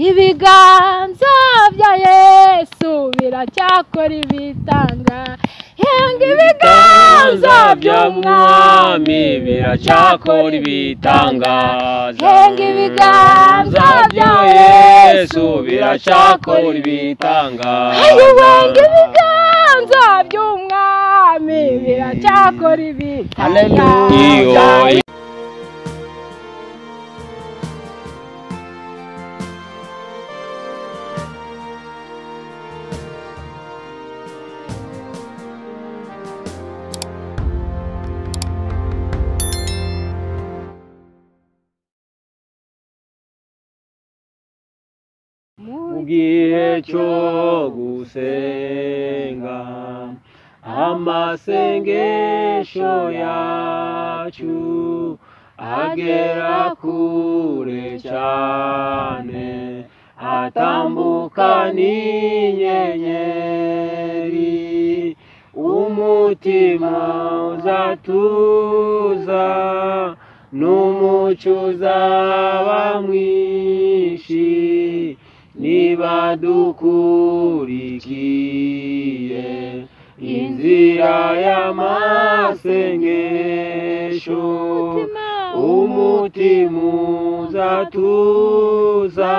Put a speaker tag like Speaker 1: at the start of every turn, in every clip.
Speaker 1: ibiganza bya Yesu biracyakora ibitanga henga ibiganza by'umwami biracyakora ibitangaza henga ibiganza bya Yesu biracyakora ibitangaza henga ibiganza by'umwami biracyakora ibitangaza
Speaker 2: Mugihe cyo gusenga amasengesho yacu agera kure cyane atambuka n'inyenyeri umutima uzatuza n'umucyo uzaba mwinshi niba dukurikiye inzira y'amasengesho umutima uzatuza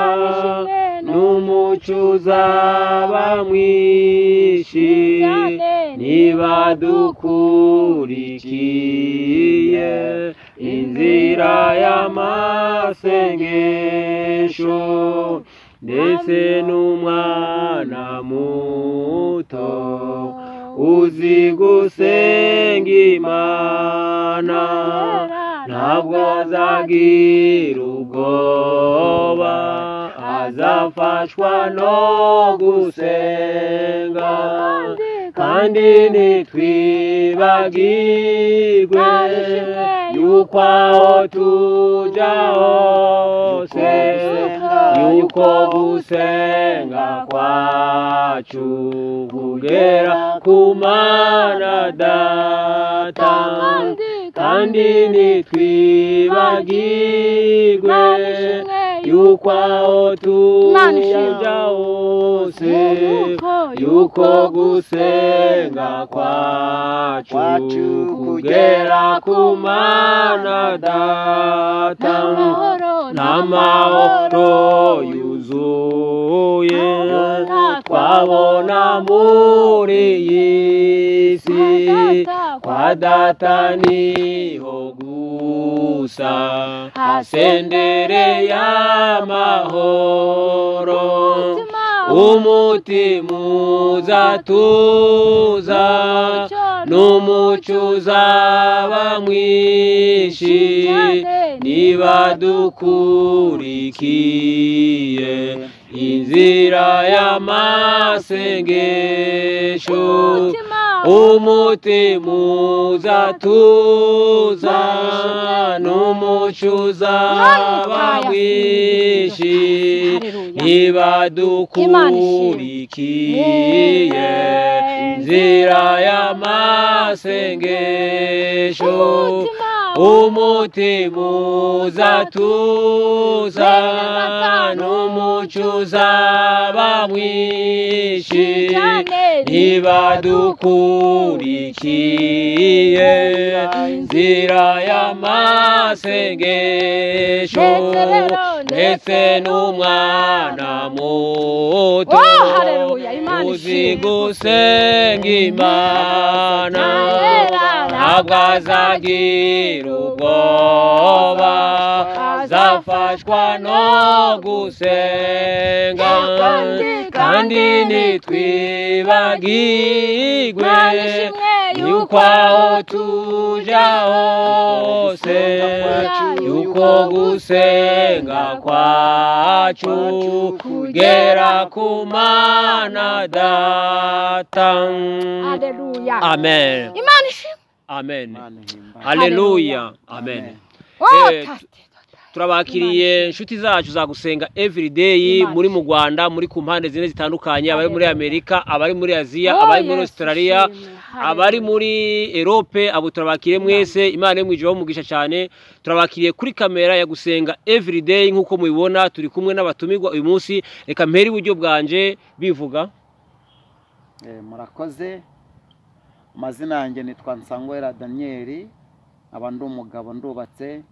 Speaker 2: n'umucyo uzaba mwinshi niba dukurikiye inzira y'amasengesho ndetse n'umwana muto uzi gusenga Imana ntabwo azagira ubwoba azafashwa no gusenga kandi ntitwibagirwe yuko aho tujya hose yuko gusenga kwacu kugera ku Mana Data kandi ntitwibagirwe yuko aho tujya hose yuko gusenga kwacu kugera ku Mana Data n'amahoro yuzuye twabona muri iyi si kwa Data niho gusa hasendereye amahoro umutima uzatuza n'umucyo uzaba mwinshi niba dukurikiye inzira y'amasengesho umutima uzatuza n'umucyo uzaba mwinshi niba dukurikiye inzira y'amasengesho umutima uzatuza n'umucyo uzaba mwinshi niba dukurikiye inzira y'amasengesho ndetse n'umwana muto uzi gusenga Imana ntabwo azagira ubwoba azafashwa no gusenga kandi ntitwibagirwe yuko aho tujya hose yuko gusenga kwacu kugera ku Mana Data. Amen. Amen. Haleluya. Amen. turabakiriye inshuti zacu za Gusenga Everyday muri mu Rwanda, muri ku mpande zine zitandukanye, abari muri Amerika, abari muri Aziya, abari muri Australia, abari muri Europe, abo turabakiriye mwese. Imana mwijeho umugisha cyane. Turabakiriye kuri Caméra ya Gusenga Everyday nkuko mubibona, turi kumwe n'abatumirwa uyu munsi. Reka mperi buryo bwanje bivuga.
Speaker 3: Murakoze. Amazina yanjye nitwa Nsangwera Daniel, abandi umugabo ndubatse,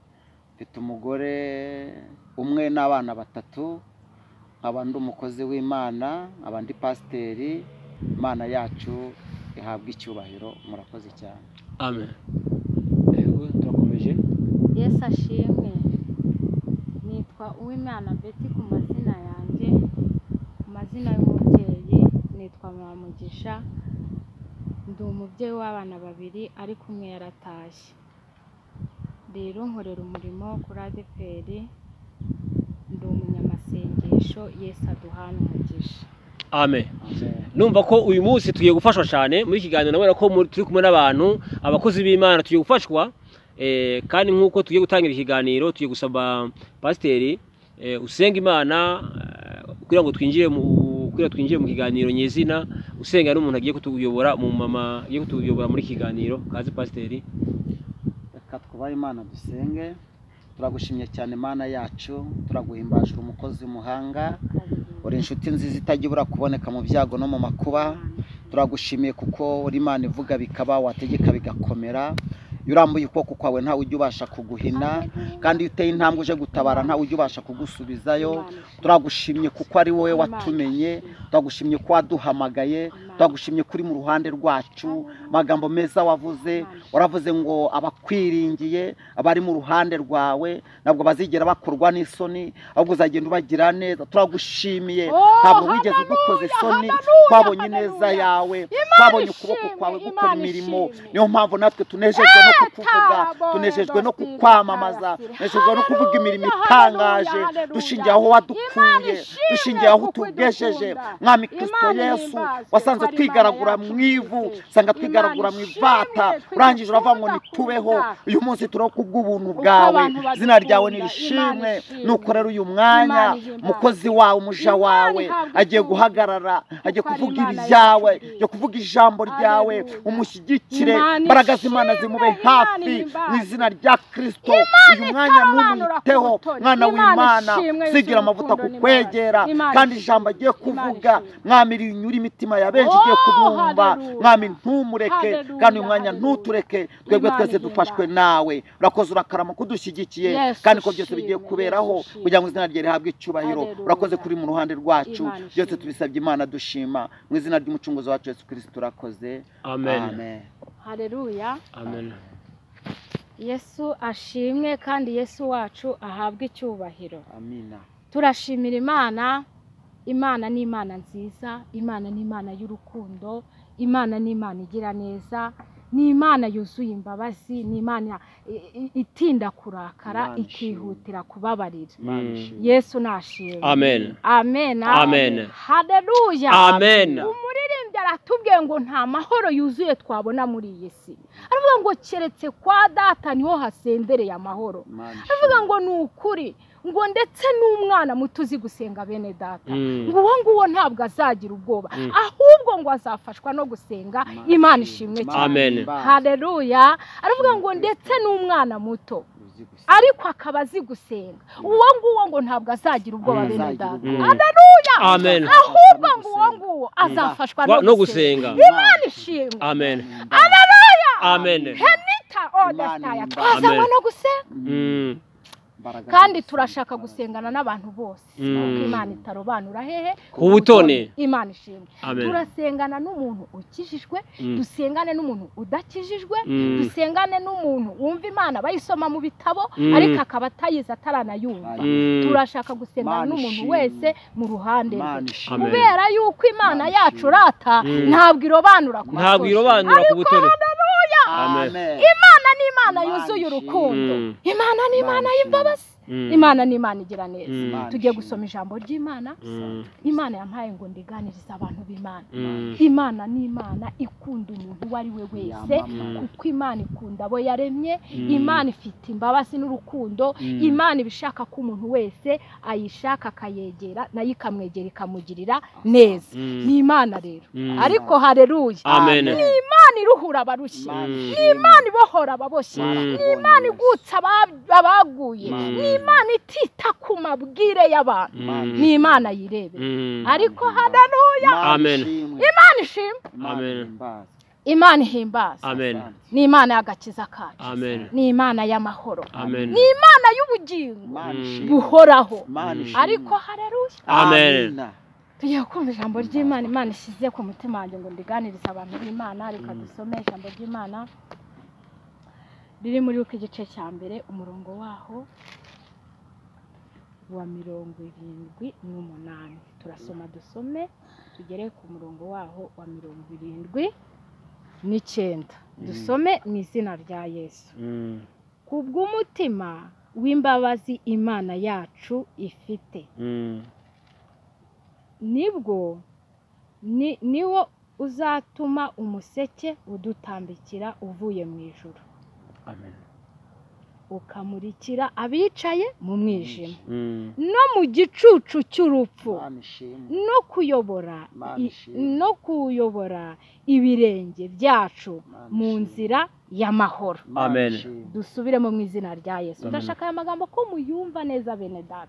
Speaker 3: mfite umugore umwe n'abana batatu, abandi umukozi w'Imana, abandi pasiteri. Imana yacu ihabwa icyubahiro. Murakoze cyane.
Speaker 2: Amen. Turakomeje.
Speaker 1: Yesu ashimwe. Nitwa Uwimana Betty ku mazina yanjye, ku mazina y'umubyeyi nitwa Mugisha. Ndi umubyeyi w'abana babiri ariko umwe yaratashye. Rero nkorera umurimo kuri ADPR, ndi umunyamasengesho. Yesu aduhana umugisha.
Speaker 2: Amen. Numva ko uyu munsi tugiye gufashwa cyane muri kiganiro, nabona ko turi kumwe n'abantu abakozi b'Imana, tugiye gufashwa kandi nkuko tugiye gutangira ikiganiro, tugiye gusaba pasiteri usenga Imana kugira ngo twinjire mu kiganiro nyezina. Usenga n'umuntu agiye kutuyobora, mu mama agiye kutuyobora muri kiganiro. Kazi pasiteri.
Speaker 3: Reka twubahe Imana dusenge. Turagushimye cyane Imana yacu, turaguhimbaje umukozi w'umuhanga, uri inshuti nziza itajya kuboneka mu byago no mu makuba. Turagushimiye kuko uri Imana ivuga bikaba, wategeka bigakomera. Yurambuye ukuboko kwawe nta ujya ubasha kuguhina, kandi iyo uteye intambwe uje gutabara nta ujya ubasha kugusubizayo. Turagushimye kuko ari wowe watumenye, turagushimye ko waduhamagaye, turagushimye kuri mu ruhande rwacu. Magambo meza wavuze, waravuze ngo abakwiringiye abari mu ruhande rwawe ntabwo bazigera bakorwa n'isoni, ahubwo uzagenda ubagira neza. Turagushimiye, ntabwo wigeze udukoze isoni, twabonye neza yawe, twabonye ukuboko kwawe gukora imirimo. Niyo mpamvu natwe tunejejwe no kukuvuga, tunejejwe no kukwamamaza, tunejejwe no kuvuga imirimo itangaje, dushingiye aho wadukuye, dushingiye aho tugejeje. Mwami Kristo Yesu, wasanze twigaragura mu ivu, sanga twigaragura mu ivata, urangije uravuga ngo nitubeho. Uyu munsi turiho kubw'ubuntu bwawe, izina ryawe nirishimwe. Nuko rero uyu mwanya umukozi wawe, umuja wawe agiye guhagarara, agiye kuvuga ibyawe, agiye kuvuga ijambo ryawe. Umushyigikire, imbaraga z'Imana zimube hafi mu izina rya Kristo. Uyu mwanya numwiteho, mwana w'Imana, sigira amavuta kukwegera, kandi ijambo agiye kuvuga mwami rinyura imitima ya benshi igiye kumwumva. Mwami ntumureke, kandi uyu mwanya ntutureke, twebwe twese dufashwe nawe. Urakoze, urakarama kudushyigikiye, kandi ko byose bigiye kuberaho kugira ngo izina rye rihabwe icyubahiro. Urakoze kuri mu ruhande rwacu, byose tubisabye Imana dushima mu izina ry'umucunguzi wacu Yesu Kristo. Urakoze.
Speaker 2: Amen.
Speaker 1: Haleluya.
Speaker 2: Amen.
Speaker 1: Yesu ashimwe kandi Yesu wacu ahabwe icyubahiro.
Speaker 3: Amina.
Speaker 1: Turashimira Imana. Imana ni Imana nziza, Imana ni Imana y'urukundo, Imana ni Imana igira neza, ni Imana yuzuye imbabazi, ni Imana itinda kurakara, ikihutira kubabarira. Yesu nashimwe.
Speaker 2: Amen.
Speaker 1: Amen.
Speaker 2: Amen.
Speaker 1: Haleluya.
Speaker 2: Amen.
Speaker 1: Umuririmbyi aratubwiye ngo nta mahoro yuzuye twabona muri iyi si. Aravuga ngo keretse kwa Data niho hasendereye amahoro. Aravuga ngo ni ukuri, ngo ndetse n'umwana muto uzi gusenga bene Data, ngo uwo nguwo ntabwo azagira ubwoba, ahubwo ngo azafashwa no gusenga. Imana ishimwe cyane. Haleluya. Aravuga ngo ndetse n'umwana muto ariko akaba azi gusenga, uwo nguwo ngo ntabwo azagira ubwoba bene Data. Haleluya.
Speaker 2: Amen.
Speaker 1: Ahubwo ngo uwo nguwo azafashwa no gusenga. Imana ishimwe.
Speaker 2: Amen.
Speaker 1: Haleluya.
Speaker 2: Amen.
Speaker 1: Henita odestaya twazanywe no gusenga. Kandi turashaka gusengana n'abantu bose, kuko Imana itarobanura hehe
Speaker 2: ku butone.
Speaker 1: Imana ishimwe. Turasengana n'umuntu ukijijwe, dusengane n'umuntu udakijijwe, dusengane n'umuntu wumva Imana bayisoma mu bitabo ariko akaba atayizi ataranayumva. Turashaka gusengana n'umuntu wese mu ruhande rwe, kubera yuko Imana yacu rata ntabwo irobanura ku butone. Imana ni Imana yuzuye urukundo, Imana ni Imana y'imbabazi. Imana ni Imana igira neza.
Speaker 3: Imana
Speaker 1: Tugiye
Speaker 3: ishimwe.
Speaker 1: gusoma ijambo ry'Imana. Imana yampaye ngo ndiganirize abantu b'Imana. Imana ni Imana ikunda umuntu wari we wese, kuko Imana ikunda abo yaremye. Imana ifite imbabazi n'urukundo. Imana ibishaka ko umuntu wese ayishaka akayegera, nayo ikamwegera ikamugirira neza. Ni Imana rero. Ariko haleluya.
Speaker 2: Amen.
Speaker 1: Ni Imana iruhura abarushye. Ni Imana ibohora ababoshye. Ni Imana igutsa abaguye. Ni Imana itita ku mabwire y'abantu. Ni Imana yirebe. Ariko haleluya.
Speaker 2: Amen.
Speaker 1: Imana ishimwe.
Speaker 2: Amen.
Speaker 1: Imana ihimbaza.
Speaker 2: Amen.
Speaker 1: Ni Imana y'agakiza kacu.
Speaker 2: Amen.
Speaker 1: Ni Imana y'amahoro.
Speaker 2: Amen.
Speaker 1: Ni Imana y'ubugingo buhoraho. Ariko haleluya.
Speaker 2: Amen.
Speaker 1: Tugiye kumva ijambo ry'Imana. Imana ishyize ku mutima wanjye ngo ndiganirize abantu b'Imana. Reka dusome ijambo ry'Imana riri muri uko igice cya mbere umurongo waho wa 78. Turasoma dusome tugere ku murongo waho wa 79. Dusome mu izina rya Yesu. Kubw'umutima w'imbabazi Imana yacu ifite, niwo uzatuma umuseke udutambikira uvuye mu ijuru.
Speaker 2: Amen.
Speaker 1: Ukamurikira abicaye mu mwijima no mu gicucu cy'urupfu, no kuyobora ibirenge byacu mu nzira y'amahoro.
Speaker 2: Amen.
Speaker 1: Dusubiremo mu izina rya Yesu. Ndashaka aya magambo ko muyumva neza bene data.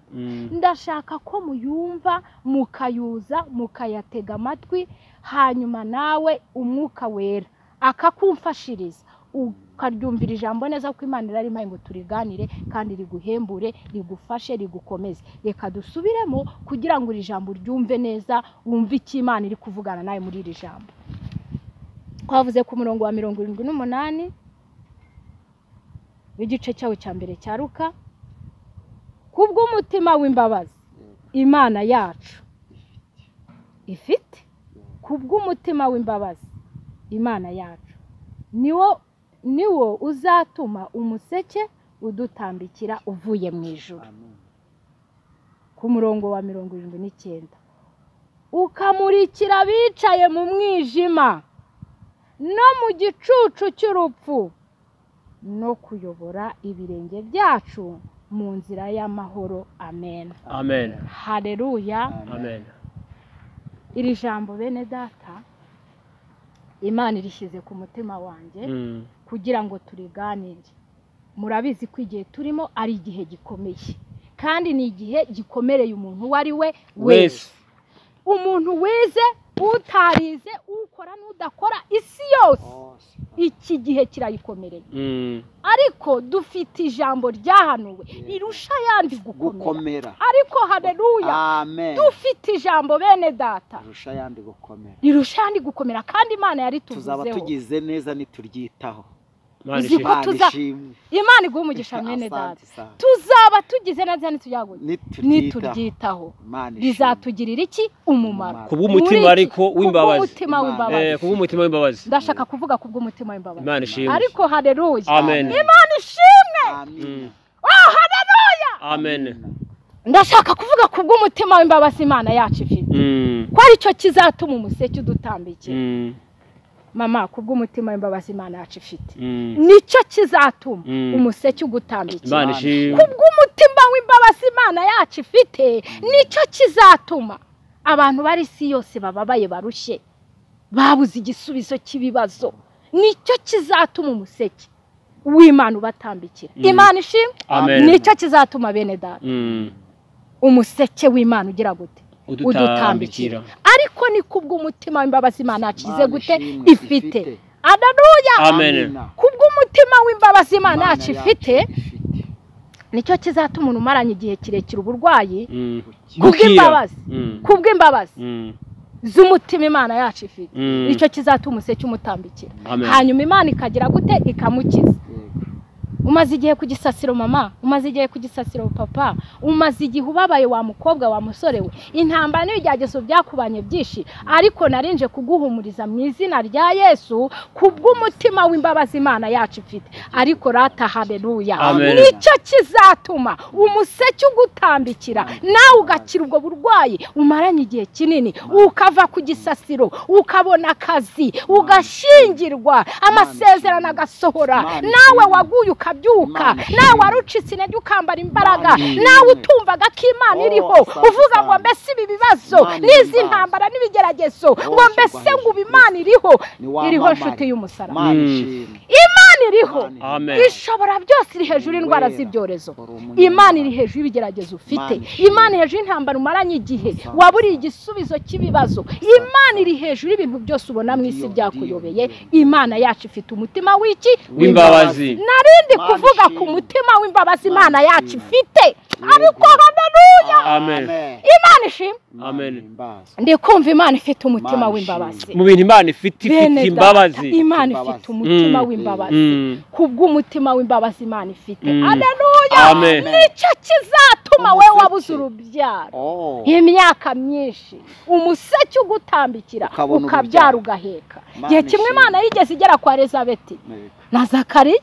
Speaker 1: Ndashaka ko muyumva mukayuza mukayatega amatwi, hanyuma nawe umwuka wera akakumfashiriza ukaryumvira ijambo neza ko Imana irari impaye ngo turiganire kandi riguhembure, rigufashe, rigukomeze. Reka dusubiremo kugira ngo iri jambo ryumve neza, wumve icyo Imana iri kuvugana nawe muri iri jambo. Twavuze ku murongo wa 78 w'igice cyawe cya mbere cya Luka. Kubw'umutima w'imbabazi Imana yacu ifite, kubw'umutima w'imbabazi Imana yacu niwo uzatuma umuseke udutambikira uvuye mu ijuru. Ku murongo wa 79, ukamurikira abicaye mu mwijima no mu gicucu cy'urupfu, no kuyobora ibirenge byacu mu nzira y'amahoro. Amen.
Speaker 2: Amen.
Speaker 1: Haleluya.
Speaker 2: Amen.
Speaker 1: Iri jambo bene data Imana irishyize ku mutima wanjye kugira ngo turiganire. Murabizi ko igihe turimo ari igihe gikomeye, kandi ni igihe gikomereye umuntu uwo ari we wese. Umuntu wize, utarize, ukora n'udakora, isi yose iki gihe kirayikomereye. Ariko dufite ijambo ryahanuwe rirusha yandi gukomera. Ariko haleluya. Dufite ijambo bene data rirusha yandi gukomera, kandi Imana yari tuvuzeho.
Speaker 3: Tuzaba tugize neza nituryitaho.
Speaker 1: Imana iguha umugisha mwene data. Tuzaba tugize neza nituryitaho. Bizatugirira iki? Umumaro.
Speaker 2: Kubw'umutima ariko w'imbabazi.
Speaker 1: Kubw'umutima w'imbabazi. Ndashaka kuvuga kubw'umutima w'imbabazi.
Speaker 2: Imana ishimwe.
Speaker 1: Ariko haleluya.
Speaker 2: Amen.
Speaker 1: Imana ishimwe. Haleluya.
Speaker 2: Amen.
Speaker 1: Ndashaka kuvuga kubw'umutima w'imbabazi Imana yacu ifite, ko ari cyo kizatuma umuseke udutambikira. Mama, kubw'umutima w'imbabazi Imana yacu ifite, nicyo kizatuma umuseke ugutambikira. Kubw'umutima w'imbabazi Imana yacu ifite, nicyo kizatuma abantu bari isi yose bababaye barushye, babuze igisubizo cy'ibibazo, nicyo kizatuma umuseke w'Imana ubatambikira. Imana ishimwe. Nicyo kizatuma bene data umuseke w'Imana ugira gute? Udutambikira. Ariko ni kubw'umutima w'imbabazi Imana yacize gute? Ifite. Haleluya.
Speaker 2: Amen.
Speaker 1: Kubw'umutima w'imbabazi Imana yacu ifite, nicyo kizatuma umuntu umaranye igihe kirekire uburwayi, kubw'imbabazi z'umutima Imana yacu ifite, nicyo kizatuma umuseke umutambikira. Hanyuma Imana ikagira gute? Ikamukiza. umaze igihe ku gisasiro mama, umaze igihe ku gisasiro papa, umaze igihe ubabaye wa mukobwa wa musore we. Intambara n'ibigeragezo byakubanye byinshi, ariko narinje kuguhumuriza mu izina rya Yesu kubw'umutima w'imbabazi Imana yacu ifite. Ariko rata haleluya, nicyo kizatuma umuseke ugutambikira nawe ugakira ubwo burwayi umaranye igihe kinini, ukava ku gisasiro, ukabona akazi, ugashingirwa, amasezerano agasohora, nawe waguye ukabyuka, nawe warucitse intege ukambara imbaraga, nawe utumvaga ko Imana iriho, uvuga ngo mbese ibi bibazo n'izi ntambara n'ibigeragezo, ngo mbese ngo Imana iriho nshuti y'umusaraba. Imana iriho, ishobora byose, iri hejuru y'indwara z'ibyorezo. Imana iri hejuru y'ibigeragezo ufite, Imana iri hejuru y'intambara umaranye igihe waburiye igisubizo cy'ibibazo. Imana iri hejuru y'ibintu byose ubona mu isi byakuyobeye. Imana yacu ifite umutima w'iki?
Speaker 2: W'imbabazi.
Speaker 1: Narindi kuvuga ku mutima w'imbabazi Imana yacu ifite. Ariko haleluya,
Speaker 2: amen.
Speaker 1: Imana ishimwe,
Speaker 2: amen.
Speaker 1: Ndi kumva Imana ifite umutima w'imbabazi.
Speaker 2: Mu bintu Imana ifite imbabazi,
Speaker 1: Imana ifite umutima w'imbabazi. Kubw'umutima w'imbabazi Imana ifite. Haleluya, nicyo kizatuma wewe wabuze urubyaro imyaka myinshi, umuseke ugutambikira ukabyara ugaheka. Gihe kimwe Imana yigeze igera kwa Elizabeti na Zakariya,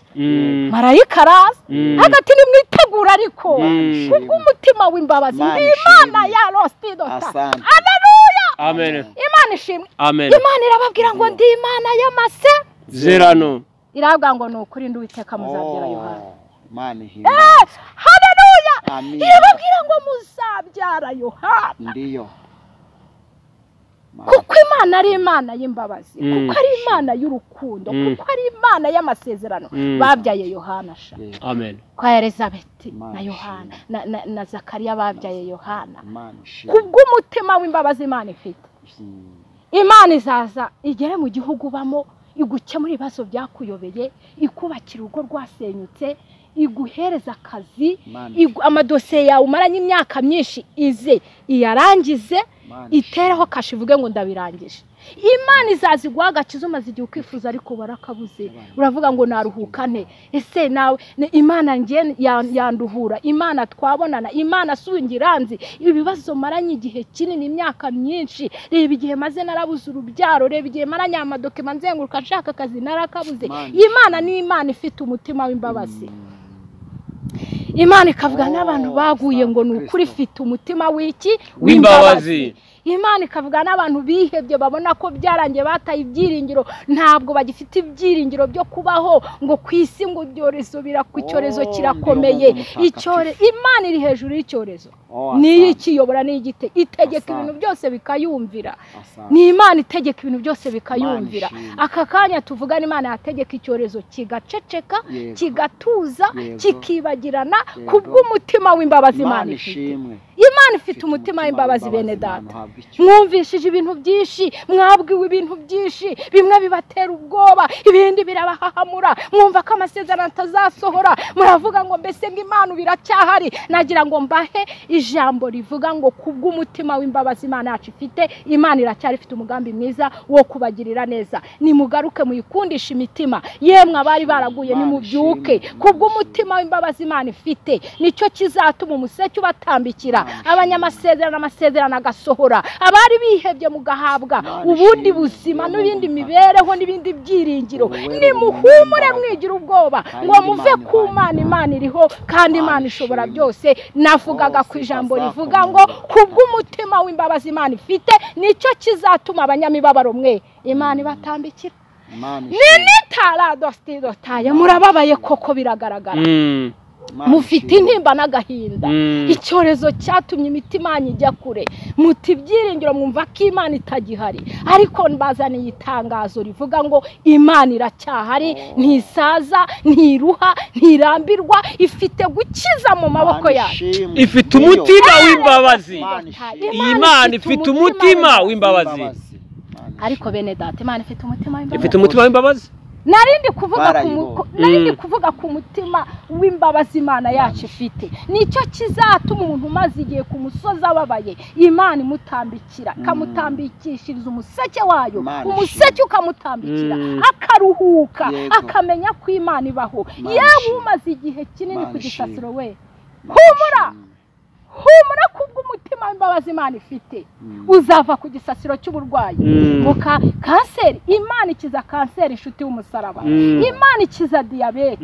Speaker 1: marayika araza hagati nimwitegura, ariko kubw'umutima w'imbabazi Imana ya rostidota. Haleluya,
Speaker 2: amen.
Speaker 1: Imana ishimwe,
Speaker 2: amen.
Speaker 1: Imana irababwira ngo ndi Imana y'amasezerano, irababwira ngo ni ukuri ndi Uwiteka muzabyara Yohana. Haleluya, irababwira ngo muzabyara Yohana. Ndiyo, kuko Imana ari Imana y'imbabazi, kuko ari Imana y'urukundo, kuko ari Imana y'amasezerano. Babyaye Yohana sha,
Speaker 2: amen.
Speaker 1: Kwa Elizabeti na Yohana na Zakariya babyaye Yohana. Kubw'umutima w'imbabazi Imana ifite. Imana izaza igere mu gihugu bamo, igukemura ibibazo byakuyobeye, ikubakira urugo rwasenyutse, iguhereza akazi, amadosiye yawe umaranye imyaka myinshi ize iyarangize, itereho kashi ivuge ngo ndabirangije. Imana izazi guha agakiza umaze igihe ukifuza ariko barakabuze, uravuga ngo naruhukane. Ese nawe Imana ngiye yanduhura, Imana twabonana, Imana sungiranzi ibibazo maranye igihe kinini, imyaka myinshi. Reba igihe maze narabuze urubyaro, reba igihe maranye amadokima nzenguruka nshaka akazi narakabuze. Imana ni Imana ifite umutima w'imbabazi. Imana ikavuga n'abantu baguye ngo ni ukuri ifite umutima w'iki? W'imbabazi. Imana ikavuga n'abantu bihebye babona ko byarangiye, bataye ibyiringiro, ntabwo bagifite ibyiringiro byo kubaho, ngo ku isi ngo ibyorezo icyorezo kirakomeye. Imana iri hejuru y'icyorezo, niyo ikiyobora, niyo igite itegeka ibintu byose bikayumvira. Ni Imana itegeka ibintu byose bikayumvira. Aka kanya tuvugana Imana yategeka icyorezo kigaceceka, kigatuza, kikibagirana kubw'umutima w'imbabazi Imana ifite. Imana ifite umutima w'imbabazi bene data. Mwumvishije ibintu byinshi, mwabwiwe ibintu byinshi, bimwe bibatera ubwoba, ibindi birabahahamura, mwumva ko amasezerano atazasohora, muravuga ngo mbese ngo Imana biracyahari. Nagira ngo mbahe ijambo rivuga ngo kubw'umutima w'imbabazi Imana yacu ifite, Imana iracyari ifite umugambi mwiza wo kubagirira neza. Nimugaruke muyikundisha imitima, yemwe abari baraguye nimubyuke. Kubw'umutima w'imbabazi Imana ifite, nicyo kizatuma umuseke ubatambikira, amasezerano agasohora, abari bihebye mugahabwa ubundi buzima n'ibindi mibereho n'ibindi byiringiro. Nimuhumure mwigira ubwoba ngo muve ku Mana. Imana iriho kandi Imana ishobora byose. Navugaga ku ijambo rivuga ngo kubw'umutima w'imbabazi Imana ifite, nicyo kizatuma abanyamibabaro mwe Imana ibatambikira. Nini taradostidotaya, murababaye koko biragaragara. Mufite intimba n'agahinda, icyorezo cyatumye imitima yanyu ijya kure, muti ibyiringiro mwumva ko Imana itagihari. Ariko mbazaniye itangazo rivuga ngo Imana iracyahari, ntisaza, ntiruha, ntirambirwa, ifite gukiza mu maboko yacu.
Speaker 2: Ifite umutima w'imbabazi. Imana ifite umutima w'imbabazi.
Speaker 1: Ariko bene data, Imana ifite umutima w'imbabazi.
Speaker 2: Ifite umutima w'imbabazi.
Speaker 1: narindi kuvuga ku mutima w'imbabazi Imana yacu ifite nicyo kizatuma umuntu umaze igihe ku musozi ababaye Imana imutambikira kamutambikishiriza umuseke wayo umuseke ukamutambikira akaruhuka akamenya ko Imana ibaho yewe umaze igihe kinini ku gisasiro we humura kubw'umutima w'imbabazi Imana ifite uzava ku gisasiro cy'uburwayi muka kanseri Imana ikiza kanseri inshuti y'umusaraba Imana ikiza diyabete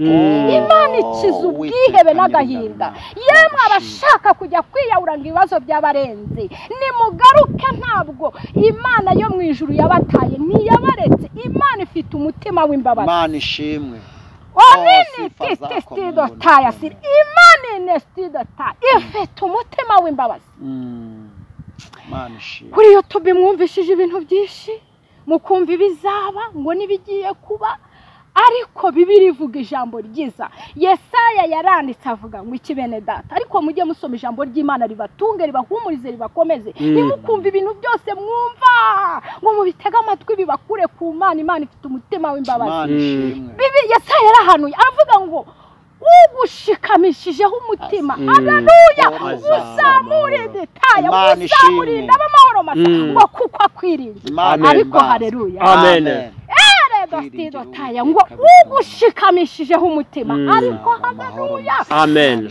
Speaker 1: Imana ikiza ubwihebe n'agahinda yemwe abashaka kujya kwiyahura ngo ibibazo by'abarenze nimugaruke ntabwo Imana yo mu ijuru yabataye ntiyabaretse Imana ifite umutima w'imbabazi
Speaker 3: Imana ishimwe
Speaker 1: Imana ifite umutima w'imbabazi kuri YouTube mwumvishije ibintu byinshi mukumva ibizaba ngo nibigiye kuba ariko Bibiliya ivuga ijambo ryiza Yesaya yaranditse avuga ngo iki bene data ariko mujye musoma ijambo ry'Imana ribatunge ribahumurize ribakomeze nimukumva ibintu byose mwumva ngo mubitega amatwi bibakure ku Imana ifite umutima w'imbabazi Bibiliya Yesaya yarahanuye avuga ngo ugushikamishije umutima haleluya uzamure detaya uzamure n'amahoro masa ngo kuko akwirinze ariko haleluya
Speaker 2: amen
Speaker 1: ngo ugushikamishije umutima ariko haleluya
Speaker 2: amen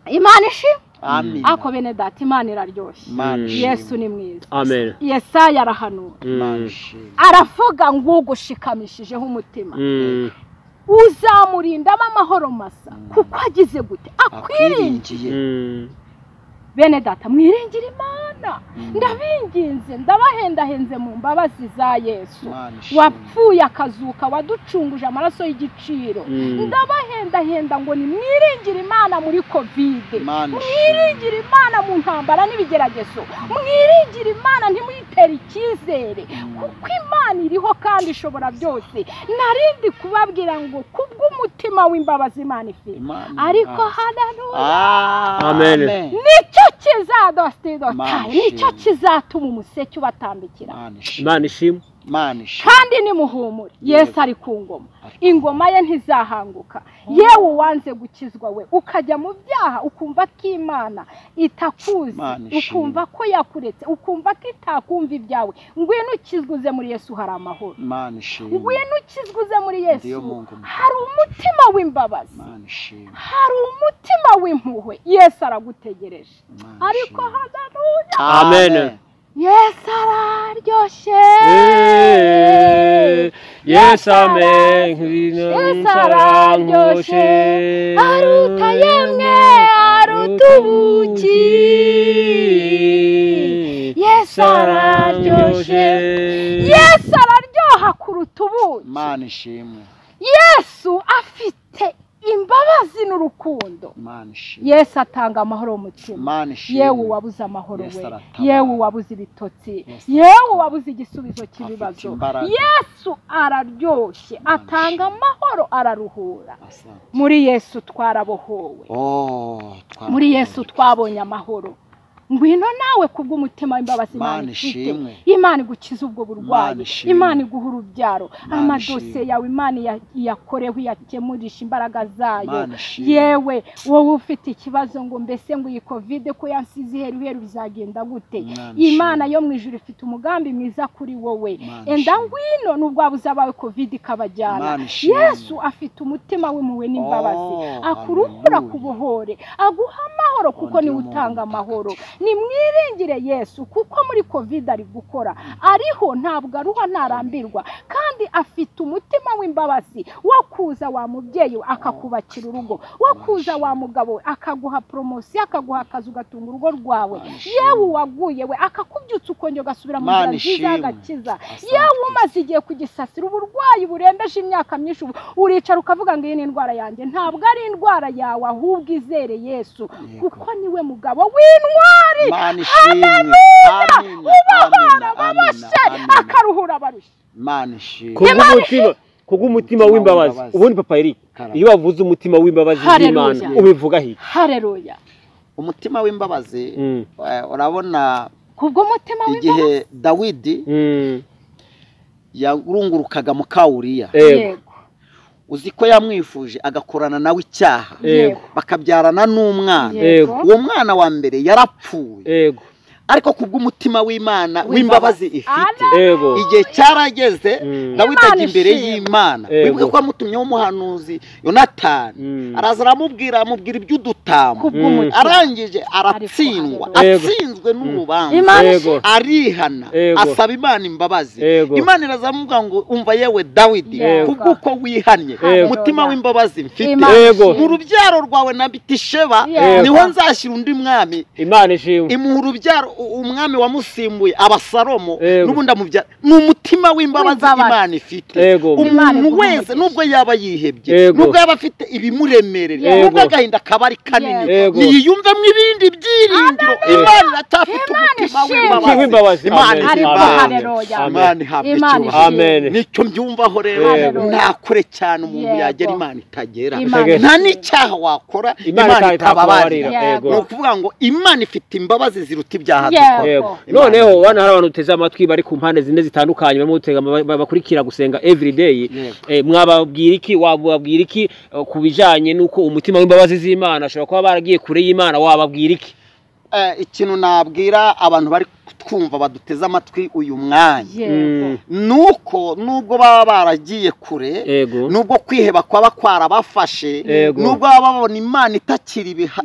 Speaker 1: Imana ishimwe ako bene data Imana iraryoshye Yesu ni mwiza
Speaker 2: amen
Speaker 1: Yesaya arahanura aravuga ngo ugushikamishije umutima uzamurindamo amahoro masa kuko agize gute akwiringiye bene data mwiringire Imana ndabinginze ndabahendahenze mu mbabazi za Yesu wapfuye akazuka waducunguje amaraso y'igiciro ndabahendahenda ngo ni mwiringire Imana muri covid mwiringire Imana mu ntambara n'ibigeragezo mwiringire Imana ntimuyitere icyizere kuko Imana iriho kandi ishobora byose narindi kubabwira ngo kubw'umutima w'imbabazi Imana ifite ariko haleluya
Speaker 2: amen
Speaker 1: nicyo nicyo kizatuma umuseke ubatambikira
Speaker 2: Imana ishimwe
Speaker 1: kandi nimuhumure Yesu ari ku ngoma ingoma ye ntizahanguka yewe wanze gukizwa we ukajya mu byaha ukumva ko Imana itakuzi ukumva ko yakuretse ukumva ko itakumva ibyawe ngwino ukizguze muri Yesu hari amahoro ngwino ukizguze muri Yesu hari umutima w'imbabazi hari umutima w'impuhwe Yesu aragutegereje ariko haleluya
Speaker 2: amen
Speaker 1: Yesu araryoshye
Speaker 2: Yesu amen
Speaker 1: Yesu araryoshye aruta yemwe aruta ubuki Yesu araryoshye Yesu araryoha kuruta ubuki
Speaker 3: Imana ishimwe
Speaker 1: Yesu afite imbabazi n'urukundo Yesu atanga amahoro mu mutima yewe wabuze amahoro we yewe wabuze ibitotsi yewe wabuze igisubizo cy'ibibazo Yesu araryoshye atanga amahoro araruhura muri Yesu twarabohowe muri Yesu twabonye amahoro ngwino nawe kubw'umutima w'imbabazi Imana ifite Imana igukiza ubwo burwayi Imana iguha urubyaro amadose yawe Imana yakoreho yakemurisha imbaraga zayo yewe wowe ufite ikibazo ngo mbese ngo iyi covid ko yansize iheru bizagenda gute Imana yo mu ijuru ifite umugambi mwiza kuri wowe enda ngwino nubwo wabuze abawe covid ikabajyana Yesu afite umutima w'impuhwe n'imbabazi akuruhura kubohore aguha amahoro kuko ni utanga amahoro ni mwiringire Yesu kuko muri covid ari gukora ariho ntabwo aruha ntarambirwa kandi afite umutima w'imbabazi wo kuza wa mubyeyi akakubakira urugo wo kuza wa mugabo akaguha promotion akaguha akazi ugatunga urugo rwawe yewe waguye we akakubyutsa ukongera ugasubira mu nzira nziza agakiza yewe umaze igihe kugisasira uburwayi burembeje imyaka myinshi uricara ukavuga ngo iyi ni indwara yanjye ntabwo ari indwara yawe ahubwo izere Yesu kuko niwe mugabo w'intwari
Speaker 3: Imana ishimwe
Speaker 1: akaruhura abarushye
Speaker 3: Imana ishimwe
Speaker 2: kubw'umutima w'imbabazi ubundi papa Eric iyo wavuze umutima w'imbabazi z'Imana ubivuga he
Speaker 1: haleluya
Speaker 3: umutima w'imbabazi urabona
Speaker 1: kubw'umutima w'imbabazi
Speaker 3: igihe Dawidi yarungurukaga mu Kawuriya uzi ko yamwifuje agakorana nawe icyaha
Speaker 2: Yego.
Speaker 3: bakabyarana n'umwana
Speaker 1: Yego.
Speaker 3: uwo mwana wa mbere yarapfuye
Speaker 2: Yego.
Speaker 3: ariko kubw'umutima w'Imana w'imbabazi ifite
Speaker 2: Yego.
Speaker 3: igihe cyarageze Dawidi ajya imbere
Speaker 1: ishimwe.
Speaker 3: y'Imana
Speaker 2: Yego.
Speaker 3: wibuke ko yamutumyeho umuhanuzi Yonatani araza aramubwira iby'udutamo
Speaker 1: Kubw'umutima.
Speaker 3: arangije aratsindwa
Speaker 2: Yego.
Speaker 3: atsinzwe n'urubanza
Speaker 1: Imana
Speaker 2: Yego.
Speaker 3: arihana
Speaker 2: Yego.
Speaker 3: asaba Imana imbabazi
Speaker 2: Yego.
Speaker 3: Imana irazamuvuga ngo umva yewe Dawidi
Speaker 1: Yego.
Speaker 3: kubw'uko wihannye
Speaker 2: Yego.
Speaker 3: umutima w'imbabazi mfite
Speaker 1: Imana
Speaker 2: Yego.
Speaker 3: mu rubyaro rwawe na Bitisheba
Speaker 1: Yego.
Speaker 3: niho nzashyira undi mwami
Speaker 2: Imana ishimwe.
Speaker 3: imuha urubyaro umwami wamusimbuye Abasalomo
Speaker 2: Yego.
Speaker 3: n'ubundi amubyara ni umutima w'imbabazi Imana ifite
Speaker 2: Yego.
Speaker 3: umuntu wese nubwo yaba yihebye
Speaker 2: Yego.
Speaker 3: nubwo yaba afite ibimuremerera
Speaker 2: Yego.
Speaker 3: nubwo agahinda kaba ari kanini
Speaker 2: Yego.
Speaker 3: niyiyumvemo ibindi byiringiro Imana iracyafite umutima w'imbabazi Imana
Speaker 2: Amen.
Speaker 3: ihimbaze
Speaker 1: Haleluya.
Speaker 3: Imana ihabwe
Speaker 1: Imana
Speaker 3: icyubahiro
Speaker 2: Amen.
Speaker 3: nicyo mbyumvaho rero
Speaker 1: Yego.
Speaker 3: nta kure cyane umuntu
Speaker 1: Yego.
Speaker 3: yagera Imana itagera
Speaker 1: Imana
Speaker 3: nta n'icyaha wakora
Speaker 2: Imana
Speaker 3: Imana
Speaker 2: itababarira.
Speaker 3: itababarira
Speaker 1: Yego.
Speaker 3: ni ukuvuga ngo Imana ifite imbabazi ziruta ibyaha
Speaker 1: Yego.
Speaker 3: dukora
Speaker 2: Yego. Noneho bana hari abantu uteze amatwi bari ku mpande zine zitandukanye barimo gutega bakurikira gusenga everyday mwababwira iki wababwira iki ku bijanye nuko umutima w'imbabazi z'Imana ashobora kuba baragiye kure y'Imana wababwira iki
Speaker 3: ikintu nabwira abantu bari twumva baduteze amatwi uyu mwanya
Speaker 1: Yego.
Speaker 3: nuko nubwo baba baragiye kure
Speaker 2: Yego.
Speaker 3: nubwo kwiheba kwaba kwarabafashe
Speaker 2: Yego.
Speaker 3: nubwo baba babona Imana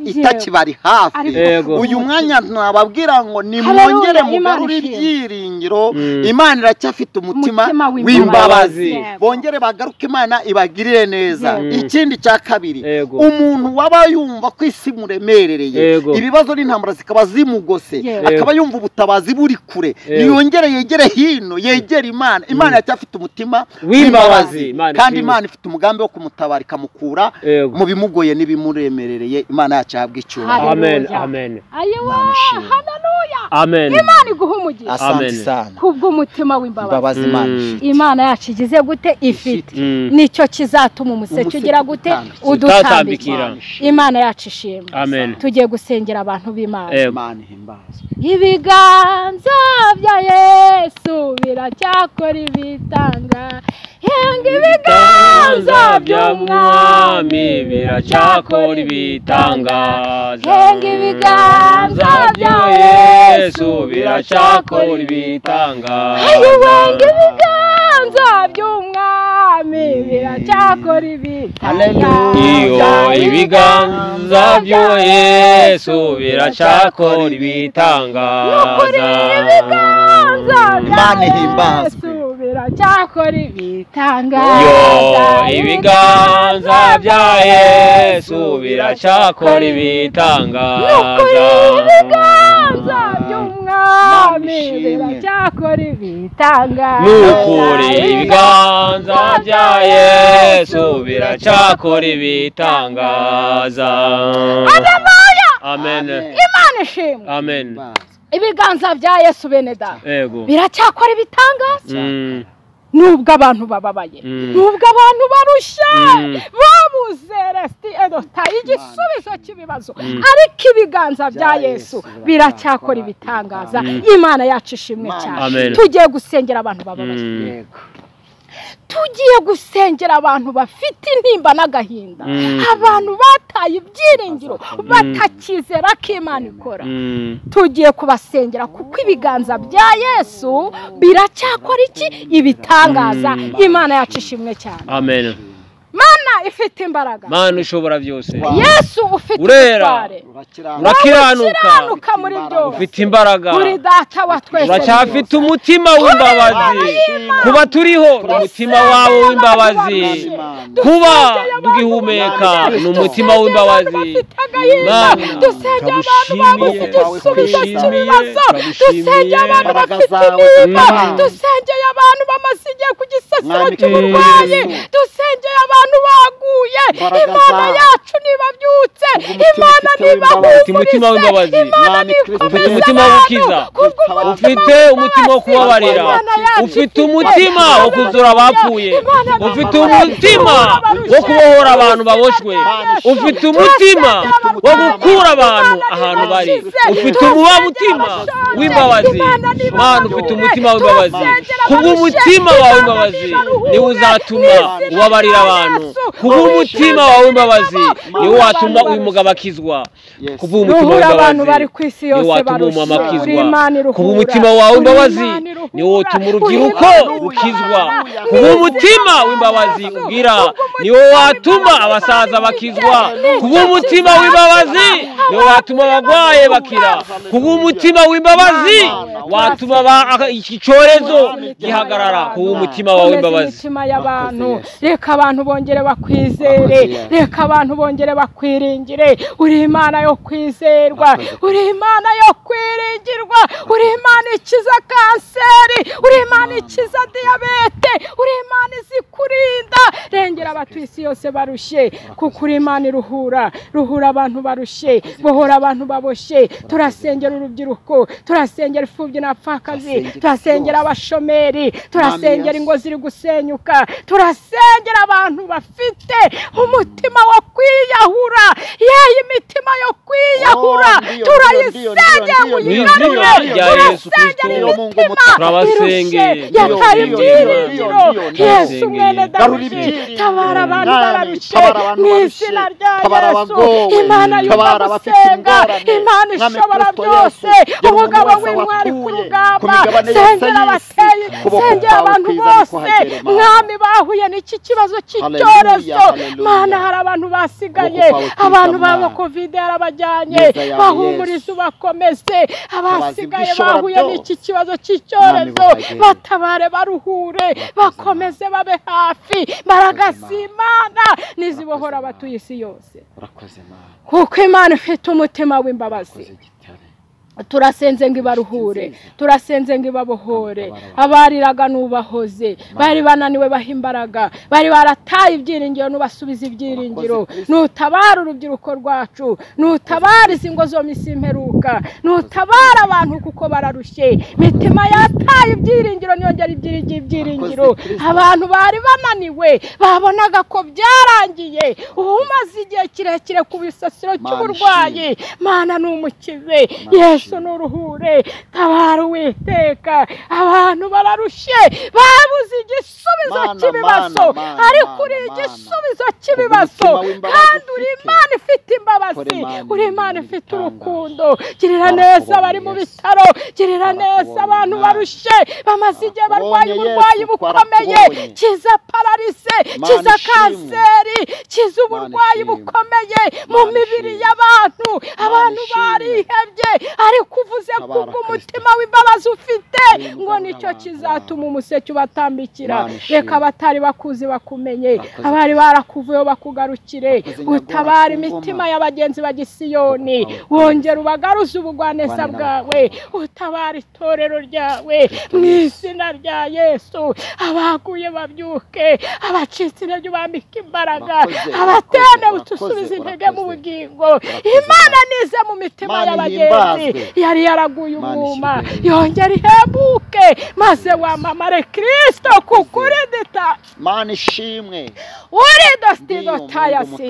Speaker 3: itakibari hafi
Speaker 2: Yego.
Speaker 3: uyu mwanya nababwira ngo nimwongere mugarure ibyiringiro Imana iracyafite umutima w'imbabazi bongere bagaruke Imana ibagirire neza ikindi cya kabiri
Speaker 2: Yego.
Speaker 3: umuntu waba yumva ko isi muremerereye
Speaker 2: Yego.
Speaker 3: ibibazo n'intambara zikaba zimugose
Speaker 1: Yego.
Speaker 3: akaba yumva ubutabazi buri kure niyongere yegere hino yegere Imana Imana yacyafite umutima w'imbabazi kandi Imana ifite umugambi wo kumutabara ikamukura mu bimugoye n'ibimuremerereye Imana yacyabwa icyubahiro
Speaker 2: Amen. Amen.
Speaker 1: Ayewa, haleluya.
Speaker 2: Amen.
Speaker 1: Imana iguha umugisha
Speaker 3: asante sana
Speaker 1: kubw'umutima w'imbabazi
Speaker 3: Imana
Speaker 1: Imana yacu igize gute ifite nicyo kizatuma umuseke ugira gute udutambikira Imana yacu ishimwe
Speaker 2: Amen.
Speaker 1: tugiye gusengera abantu b'Imana
Speaker 3: Imana ihimbaze
Speaker 1: ibiganza bya Yesu biracyakora ibitanga henga ibiganza by'umwami
Speaker 2: biracyakora ibitangaza
Speaker 1: henga ibiganza bya
Speaker 2: Yesu biracyakora ibitangaza
Speaker 1: henga ibiganza by'umwami biracyakora ibitangaza
Speaker 2: iyo ibiganza bya Yesu biracyakora ibitangaza
Speaker 3: Imana ihimbazwe
Speaker 1: biracyakora ibitangaza
Speaker 2: yo ibiganza bya Yesu biracyakora ibitangaza
Speaker 1: ibiganza by'umwami biracyakora ibitangaza
Speaker 2: nukuri ibiganza bya Yesu biracyakora ibitangaza Amen.
Speaker 1: Imana ishimwe
Speaker 2: Amen.
Speaker 1: ibiganza bya Yesu bene da
Speaker 2: Yego.
Speaker 1: biracyakora ibitangaza nubwo abantu bababaye nubwo abantu barushya babuze resti edota igisubizo cy'ibibazo ariko ibiganza bya Yesu biracyakora ibitangaza Imana yacu ishimwe cyane tugiye gusengera abantu bababaye tugiye gusengera abantu bafite intimba n'agahinda abantu bataye ibyiringiro batakizera ko Imana ikora tugiye kubasengera kuko ibiganza bya Yesu biracyakora iki ibitangaza Imana yacu ishimwe cyane
Speaker 2: Amen.
Speaker 1: Mana ifite imbaraga
Speaker 2: Mana ushobora byose
Speaker 1: Yesu ufite
Speaker 2: urera urakiranuka
Speaker 1: muri byose
Speaker 2: ufite imbaraga
Speaker 1: uri data wa twese
Speaker 2: uracyafite umutima w'imbabazi kuba turiho umutima wawe w'imbabazi kuba tugihumeka n'umutima w'imbabazi
Speaker 1: dusenge abantu babuze igisubizo cy'ibibazo dusenge abantu bafite intimba dusenge abantu bamaze igihe ku gisasiro cy'uburwayi dusenge abantu baguye bapfuye Imana yacu nibabyutse Imana nibahumurize
Speaker 2: umutima w'imbabazi ufite umutima wo gukiza ufite umutima wo kubabarira ufite umutima wo kuzura abapfuye ufite umutima wo kubohora abantu baboshwe ufite umutima wo gukura abantu ahantu bari ufite umutima w'imbabazi Mana ufite umutima w'imbabazi kubw'umutima wawe w'imbabazi niwe uzatuma ubabarira abantu kubw'umutima wawe w'imbabazi niwe watuma uyu mugabo akizwa kubw'umutima w'imbabazi niwe watuma umama akizwa kubw'umutima wawe w'imbabazi niwe watuma urubyiruko rukizwa kubw'umutima w'imbabazi ubwira niwe watuma abasaza bakizwa kubw'umutima w'imbabazi niwe watuma abagwaye bakira kubw'umutima w'imbabazi watuma iki cyorezo gihagarara kubw'umutima wawe w'imbabazi
Speaker 1: reka abantu bongere bakwizere reka abantu bongere bakwiringire uri Imana yo kwizerwa uri Imana yo kwiringirwa uri Imana ikiza kanseri uri Imana ikiza diyabete uri Imana izikurinda rengera abatuye yose barushe kuko uri Imana iruhura abantu barushe bohora abantu baboshe turasengera urubyiruko turasengera imfubyi n'abapfakazi turasengera abashomeri turasengera ingo ziri gusenyuka turasengera abantu bafite umutima wo kwiyahura imitima yo kwiyahura turayisengera ngo yigarure turasengera imitima irushe yataye ibyiringiro Yesu mwene Dawidi tabara abantu bararushe mu izina rya Yesu Imana yumva gusenga Imana ishobora byose umugabo w'intwari ku rugamba sengera abateye sengera abantu bose mwami bahuye n'iki kibazo cy'icyorezo Mana hari abantu basigaye abantu baba covid yarabajyanye bahumuriza ubakomeze abasigaye bahuye n'iki kibazo cy'icyorezo batabare baruhure bakomeze babe hafi baragasimana nizibohora abatuye isi yose kuko Imana ifite umutima w'imbabazi turasenze ngo ibaruhure turasenze ngo ibabohore abariraga nubahoze bari bananiwe bahimbaraga bari barataye ibyiringiro nubasubiza ibyiringiro nutabara urubyiruko rwacu nutabara ingo zo misimperuka nutabara abantu kuko bararushye mitima yataye ibyiringiro niyongera ibyiringiro abantu bari bananiwe babonaga ko byarangiye umaze igihe kirekire ku bisasiro cy'uburwayi Mana numukize Yesu nuruhure tabara Uwiteka abantu bararushe babuze igisubizo cy'ibibazo ariko uri igisubizo cy'ibibazo kandi uri Imana ifite imbabazi uri Imana ifite urukundo girira neza abari mu bitaro girira neza abantu barushe bamaze igihe barwaye uburwayi bukomeye kiza paralyse kiza kanseri kiza uburwayi bukomeye mu mibiri y'abantu abantu barihebye kuvuze kubw'umutima w'imbabazi ufite ngo nicyo kizatuma umuseke ubatambikira reka abatari bakuzi bakumenye abari barakuvuyeho bakugarukire utabara imitima y'abagenzi ba Gisiyoni wongera ubagaruze ubugwaneza bwawe utabara itorero ryawe mu izina rya Yesu abaguye babyuke abacitse intege bambika imbaraga abatende utusubiza intege mu bugingo Imana nize mu mitima y'abagenzi yari yaraguye umwuma yongera ihembuke maze wamamare Kristo kukuri dita
Speaker 3: Mana ishimwe
Speaker 1: uri dostido tayasi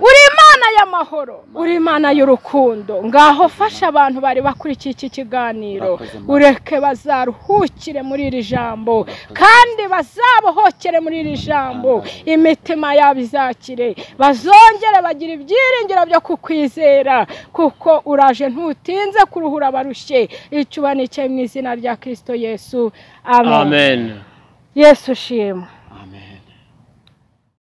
Speaker 1: uri Imana y'amahoro uri Imana y'urukundo ngaho fasha abantu bari bakurikiye iki kiganiro ureke bazaruhukire muri iri jambo kandi bazabohokere muri iri jambo imitima yabo izakire bazongere bagira ibyiringiro byo kukwizera kuko uraje ntutinze kuruhura barushe icubanice mu izina rya Kristo Yesu amen Yesu shimwe